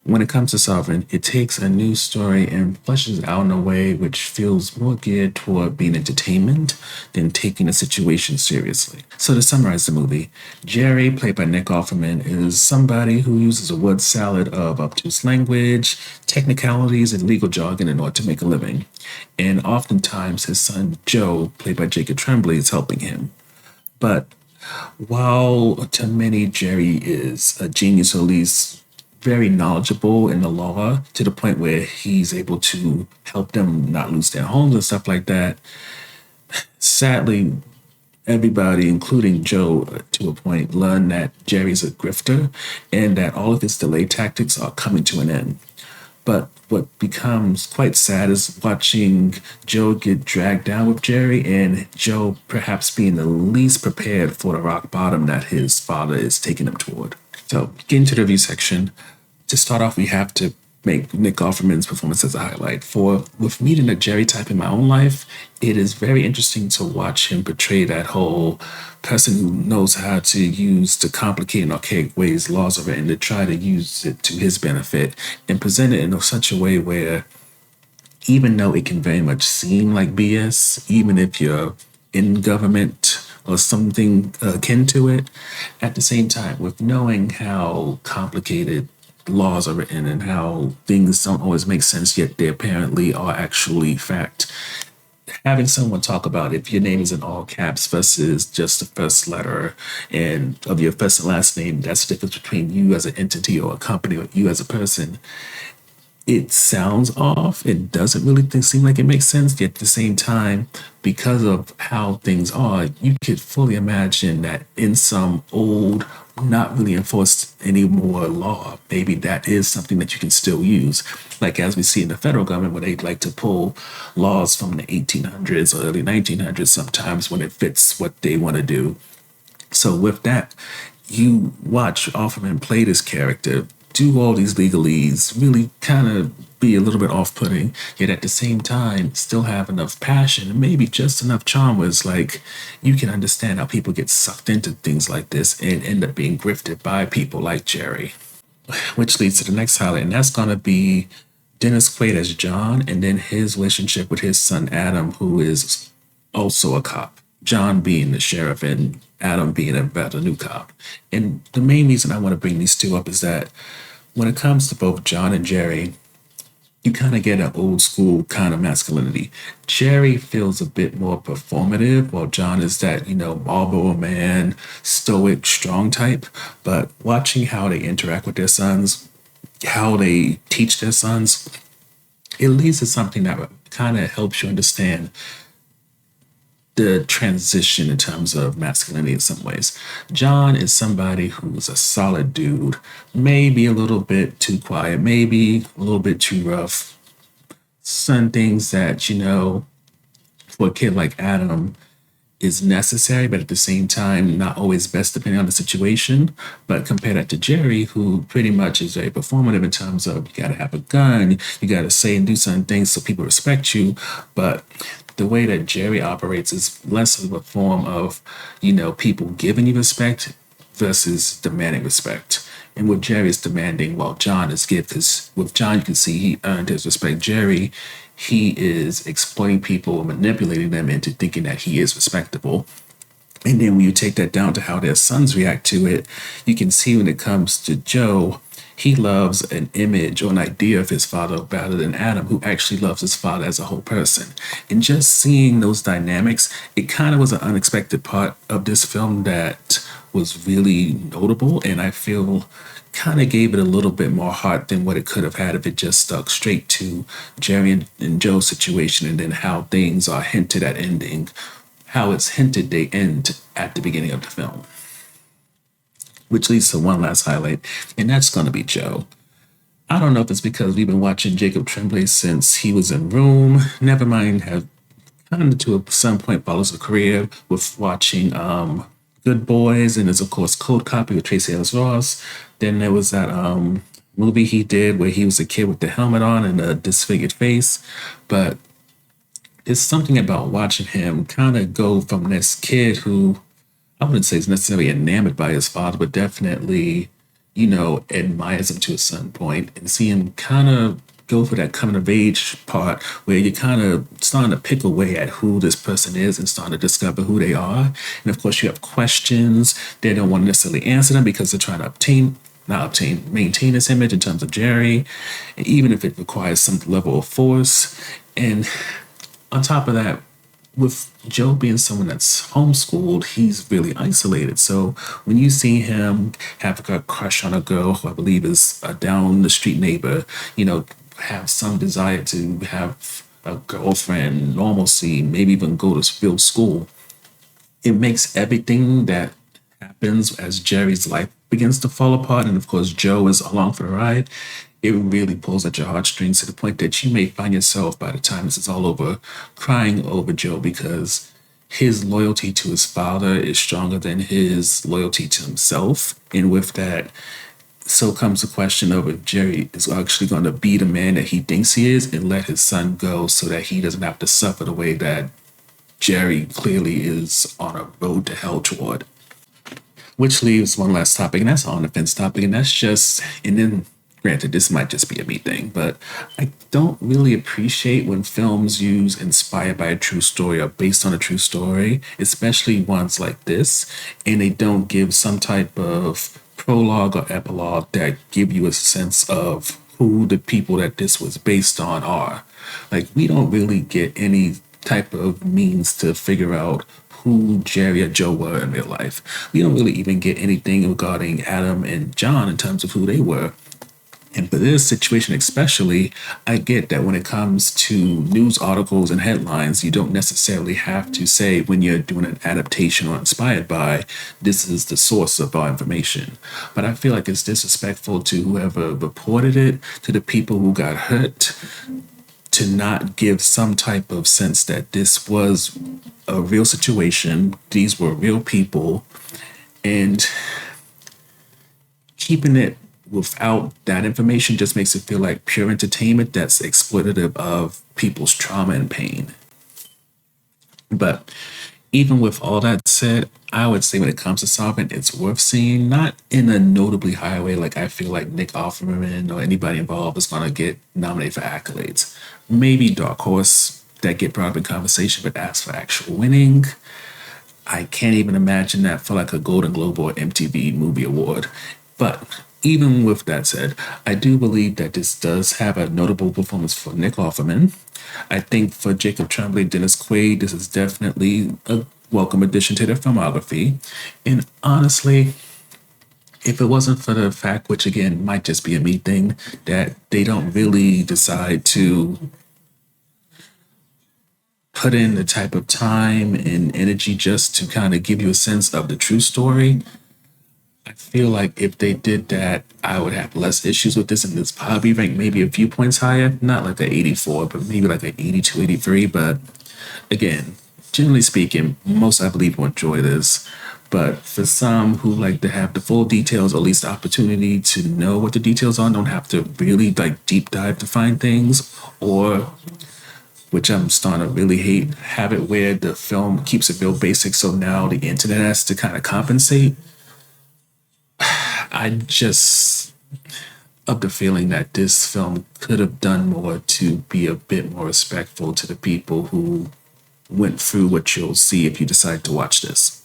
When it comes to Sovereign, it takes a news story and fleshes it out in a way which feels more geared toward being entertainment than taking a situation seriously. So to summarize the movie, Jerry, played by Nick Offerman, is somebody who uses a word salad of obtuse language, technicalities, and legal jargon in order to make a living. And oftentimes his son Joe, played by Jacob Tremblay, is helping him. But while to many Jerry is a genius, or at least very knowledgeable in the law to the point where he's able to help them not lose their homes and stuff like that, sadly, everybody, including Joe, to a point, learned that Jerry's a grifter and that all of his delay tactics are coming to an end. But what becomes quite sad is watching Joe get dragged down with Jerry, and Joe perhaps being the least prepared for the rock bottom that his father is taking him toward. So, getting to the review section, to start off, we have to make Nick Offerman's performance as a highlight. For with meeting a Jerry type in my own life, it is very interesting to watch him portray that whole person who knows how to use the complicated and archaic ways laws are written to try to use it to his benefit and present it in such a way where even though it can very much seem like BS, even if you're in government or something akin to it, at the same time, with knowing how complicated laws are written and how things don't always make sense, yet they apparently are actually fact. Having someone talk about if your name is in all caps versus just the first letter and of your first and last name, that's the difference between you as an entity or a company or you as a person. It sounds off. It doesn't really seem like it makes sense. Yet at the same time, because of how things are, you could fully imagine that in some old, not really enforced anymore law, maybe that is something that you can still use. Like as we see in the federal government, where they like to pull laws from the 1800s or early 1900s sometimes when it fits what they want to do. So with that, you watch Offerman play this character, do all these legalese, really kind of be a little bit off-putting, yet at the same time still have enough passion and maybe just enough charm where it's like you can understand how people get sucked into things like this and end up being grifted by people like Jerry. Which leads to the next highlight, and that's gonna be Dennis Quaid as John, and then his relationship with his son Adam, who is also a cop. John being the sheriff and Adam being about a new cop. And the main reason I want to bring these two up is that when it comes to both John and Jerry, you kind of get an old school kind of masculinity. Jerry feels a bit more performative, while John is that, Marlboro man, stoic, strong type. But watching how they interact with their sons, how they teach their sons, it leads to something that kind of helps you understand the transition in terms of masculinity in some ways. John is somebody who's a solid dude, maybe a little bit too quiet, maybe a little bit too rough. Some things that, for a kid like Adam is necessary, but at the same time, not always best depending on the situation. But compare that to Jerry, who pretty much is very performative in terms of you got to have a gun, you got to say and do certain things so people respect you. But the way that Jerry operates is less of a form of, people giving you respect versus demanding respect. And what Jerry is demanding, while John is give, because with John, you can see he earned his respect. Jerry, he is exploiting people, manipulating them into thinking that he is respectable. And then when you take that down to how their sons react to it, you can see when it comes to Joe, he loves an image or an idea of his father rather than Adam, who actually loves his father as a whole person. And just seeing those dynamics, it kind of was an unexpected part of this film that was really notable. And I feel kind of gave it a little bit more heart than what it could have had if it just stuck straight to Jerry and Joe's situation and then how things are hinted at ending, how it's hinted they end at the beginning of the film. Which leads to one last highlight, and that's going to be Joe. I don't know if it's because we've been watching Jacob Tremblay since he was in Room. Never mind, have kind of to some point follows a career with watching Good Boys, and there's of course Cold Copy with Tracy Ellis Ross. Then there was that movie he did where he was a kid with the helmet on and a disfigured face. But it's something about watching him kind of go from this kid who I wouldn't say he's necessarily enamored by his father, but definitely, admires him to a certain point and see him kind of go for that coming of age part where you're kind of starting to pick away at who this person is and starting to discover who they are. And of course, you have questions. They don't want to necessarily answer them because they're trying to maintain this image in terms of Jerry, and even if it requires some level of force. And on top of that, with Joe being someone that's homeschooled, he's really isolated. So when you see him have a crush on a girl who I believe is a down the street neighbor, have some desire to have a girlfriend, normalcy, maybe even go to real school, it makes everything that happens as Jerry's life begins to fall apart, and of course Joe is along for the ride. It really pulls at your heartstrings to the point that you may find yourself, by the time this is all over, crying over Joe because his loyalty to his father is stronger than his loyalty to himself. And with that, so comes the question of if Jerry is actually going to be the man that he thinks he is and let his son go so that he doesn't have to suffer the way that Jerry clearly is on a road to hell toward. Which leaves one last topic, and that's on the fence topic, and that's just, and then granted, this might just be a me thing, but I don't really appreciate when films use inspired by a true story or based on a true story, especially ones like this, and they don't give some type of prologue or epilogue that give you a sense of who the people that this was based on are. Like, we don't really get any type of means to figure out who Jerry or Joe were in real life. We don't really even get anything regarding Adam and John in terms of who they were. And for this situation especially, I get that when it comes to news articles and headlines, you don't necessarily have to say when you're doing an adaptation or inspired by, this is the source of our information. But I feel like it's disrespectful to whoever reported it, to the people who got hurt, to not give some type of sense that this was a real situation, these were real people, and keeping it without that information just makes it feel like pure entertainment that's exploitative of people's trauma and pain. But even with all that said, I would say when it comes to Sovereign, it's worth seeing, not in a notably high way, like I feel like Nick Offerman or anybody involved is going to get nominated for accolades. Maybe Dark Horse that get brought up in conversation, but as for actual winning, I can't even imagine that for like a Golden Globe or MTV Movie Award. But even with that said, I do believe that this does have a notable performance for Nick Offerman. I think for Jacob Tremblay, Dennis Quaid, this is definitely a welcome addition to their filmography. And honestly, if it wasn't for the fact, which again might just be a me thing, that they don't really decide to put in the type of time and energy just to kind of give you a sense of the true story, I feel like if they did that, I would have less issues with this, and this probably ranked maybe a few points higher, not like an 84, but maybe like an 82, 83. But again, generally speaking, most I believe will enjoy this. But for some who like to have the full details, or at least the opportunity to know what the details are, don't have to really like deep dive to find things, or which I'm starting to really hate, have it where the film keeps it real basic, so now the internet has to kind of compensate. I just of the feeling that this film could have done more to be a bit more respectful to the people who went through what you'll see if you decide to watch this.